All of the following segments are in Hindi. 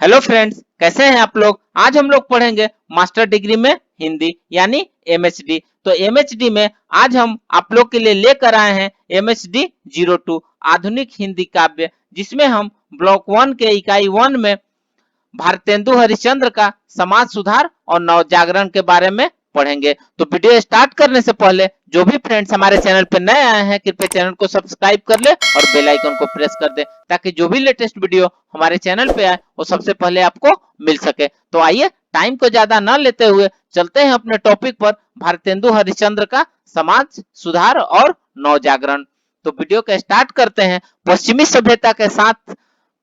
हेलो फ्रेंड्स, कैसे हैं आप लोग। आज हम लोग पढ़ेंगे मास्टर डिग्री में हिंदी यानी एमएचडी। तो एमएचडी में आज हम आप लोग के लिए लेकर आए हैं एमएचडी 02 आधुनिक हिंदी काव्य, जिसमें हम ब्लॉक 1 के इकाई 1 में भारतेंदु हरिश्चंद्र का समाज सुधार और नवजागरण के बारे में पढ़ेंगे। तो वीडियो स्टार्ट करने से पहले जो भी फ्रेंड्स हमारे चैनल पर नए आए हैं, कृपया चैनल को सब्सक्राइब कर ले और बेल आइकन को प्रेस कर दे, ताकि जो भी लेटेस्ट वीडियो हमारे चैनल पे आए वो सबसे पहले आपको मिल सके। तो आइए टाइम को ज्यादा न लेते हुए चलते हैं अपने टॉपिक पर, भारतेंदु हरिश्चंद्र का समाज सुधार और नवजागरण। तो वीडियो का स्टार्ट करते हैं। पश्चिमी सभ्यता के साथ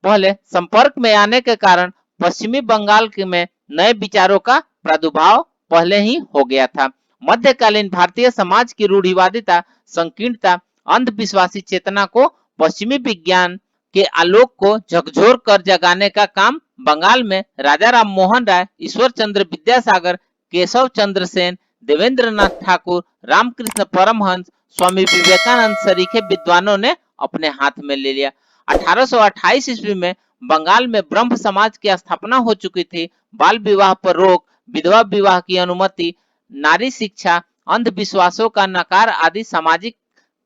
पहले संपर्क में आने के कारण पश्चिमी बंगाल में नए विचारों का प्रादुर्भाव पहले ही हो गया था। मध्यकालीन भारतीय समाज की रूढ़िवादिता, संकीर्णता, अंधविश्वासी चेतना को पश्चिमी विज्ञान के आलोक को झकझोर कर जगाने का काम बंगाल में राजा राम मोहन राय, ईश्वर चंद्र विद्यासागर, केशव चंद्र सेन, देवेंद्र नाथ ठाकुर, रामकृष्ण परमहंस, स्वामी विवेकानंद सरीखे विद्वानों ने अपने हाथ में ले लिया। 1828 ईस्वी में बंगाल में ब्रह्म समाज की स्थापना हो चुकी थी। बाल विवाह पर रोक, विधवा विवाह की अनुमति, नारी शिक्षा, अंधविश्वासों का नकार आदि सामाजिक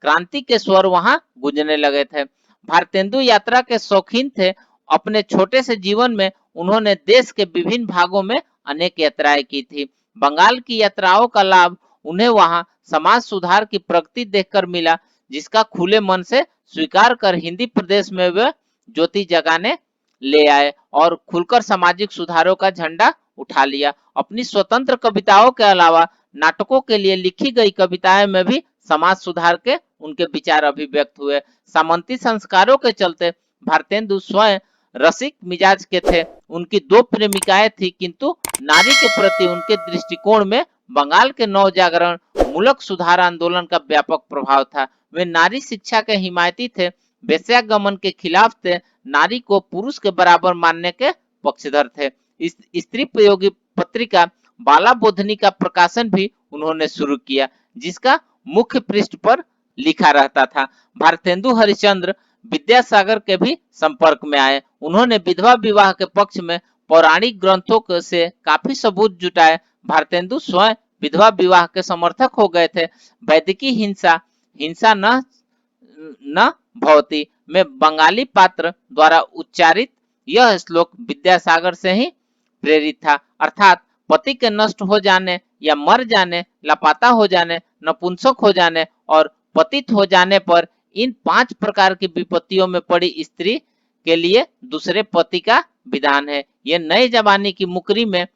क्रांति के स्वर वहां गूंजने लगे थे। भारतेंदु यात्रा के शौकीन थे। अपने छोटे से जीवन में उन्होंने देश के विभिन्न भागों में अनेक यात्राएं की थी। बंगाल की यात्राओं का लाभ उन्हें वहां समाज सुधार की प्रगति देखकर मिला, जिसका खुले मन से स्वीकार कर हिंदी प्रदेश में वे ज्योति जगाने ले आए और खुलकर सामाजिक सुधारों का झंडा उठा लिया। अपनी स्वतंत्र कविताओं के अलावा नाटकों के लिए लिखी गई कविताएं में भी समाज सुधार के उनके विचार अभिव्यक्त हुए। सामंती संस्कारों के चलते भारतेंदु स्वयं रसिक मिजाज के थे। उनकी दो प्रेमिकाएं थी, किंतु नारी के प्रति उनके दृष्टिकोण में बंगाल के नवजागरण मूलक सुधार आंदोलन का व्यापक प्रभाव था। वे नारी शिक्षा के हिमायती थे, वेश्यागमन के खिलाफ थे, नारी को पुरुष के बराबर मानने के पक्षधर थे। इस स्त्री प्रयोगी पत्रिका बाला बोधनी का प्रकाशन भी उन्होंने शुरू किया, जिसका मुख्य पृष्ठ पर लिखा रहता था। भारतेंदु हरिश्चंद्र विद्यासागर के भी संपर्क में आए। उन्होंने विधवा विवाह के पक्ष में पौराणिक ग्रंथों से काफी सबूत जुटाए। भारतेंदु स्वयं विधवा विवाह के समर्थक हो गए थे। वैदिकी हिंसा हिंसा न भवती में बंगाली पात्र द्वारा उच्चारित यह श्लोक विद्यासागर से ही प्रेरित था, अर्थात पति के नष्ट हो जाने या मर जाने, लापता हो जाने, नपुंसक हो जाने और पतित हो जाने पर इन 5 प्रकार की विपत्तियों में पड़ी स्त्री के लिए दूसरे पति का विधान है। ये नए जमाने की मुकरी में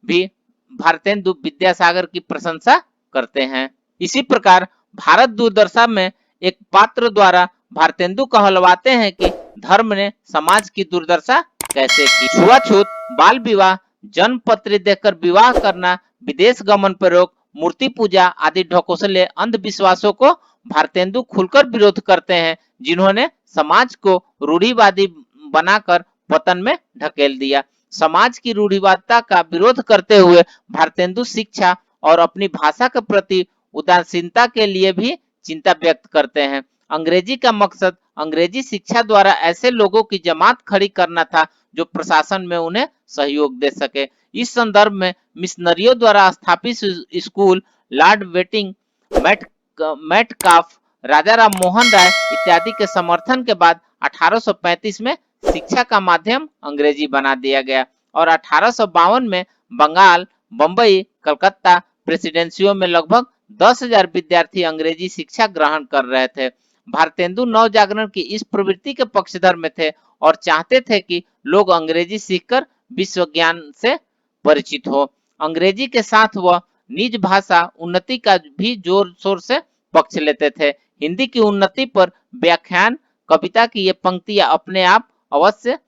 भी भारतेंदु विद्यासागर की प्रशंसा करते हैं। इसी प्रकार भारत दूरदर्शन में एक पात्र द्वारा भारतेंदु कहलवाते हैं कि धर्म ने समाज की दुर्दशा कैसे की। छुआछूत, बाल विवाह, जन्म पत्री देकर विवाह करना, विदेश गमन पर रोक, मूर्ति पूजा आदि ढकोसले अंधविश्वासों को भारतेंदु खुलकर विरोध करते हैं, जिन्होंने समाज को रूढ़िवादी बनाकर पतन में ढकेल दिया। समाज की रूढ़िवादिता का विरोध करते हुए भारतेंदु शिक्षा और अपनी भाषा के प्रति उदासीनता के लिए भी चिंता व्यक्त करते हैं। अंग्रेजी का मकसद अंग्रेजी शिक्षा द्वारा ऐसे लोगों की जमात खड़ी करना था जो प्रशासन में उन्हें सहयोग दे सके। इस संदर्भ में मिशनरियों द्वारा स्थापित स्कूल, लॉर्ड वेटिंग, मेटकाफ, राजा राम मोहन राय इत्यादि के समर्थन के बाद 1835 में शिक्षा का माध्यम अंग्रेजी बना दिया गया और 1852 में बंगाल, बंबई, कलकत्ता प्रेसिडेंसियों में लगभग 10,000 विद्यार्थी अंग्रेजी शिक्षा ग्रहण कर रहे थे। भारतेंदु नवजागरण की इस प्रवृत्ति के पक्षधर में थे और चाहते थे कि लोग अंग्रेजी सीखकर विश्व ज्ञान से परिचित हो। अंग्रेजी के साथ वह निज भाषा उन्नति का भी जोर शोर से पक्ष लेते थे। हिंदी की उन्नति पर व्याख्यान, कविता की ये पंक्तियां अपने आप अवश्य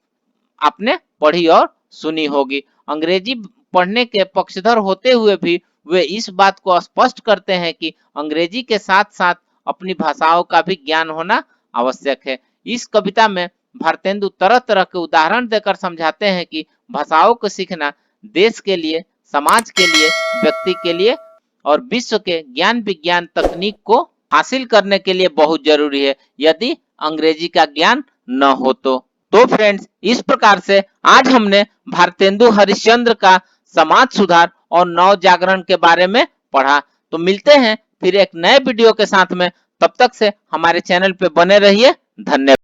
आपने पढ़ी और सुनी होगी। अंग्रेजी पढ़ने के पक्षधर होते हुए भी वे इस बात को स्पष्ट करते हैं कि अंग्रेजी के साथ साथ अपनी भाषाओं का भी ज्ञान होना आवश्यक है। इस कविता में भारतेंदु तरह तरह के उदाहरण देकर समझाते हैं कि भाषाओं को सीखना देश के लिए, समाज के लिए, व्यक्ति के लिए और विश्व के ज्ञान विज्ञान तकनीक को हासिल करने के लिए बहुत जरूरी है। यदि अंग्रेजी का ज्ञान न हो तो तो फ्रेंड्स, इस प्रकार से आज हमने भारतेंदु हरिश्चंद्र का समाज सुधार और नव जागरण के बारे में पढ़ा। तो मिलते हैं फिर एक नए वीडियो के साथ में, तब तक से हमारे चैनल पे बने रहिए। धन्यवाद।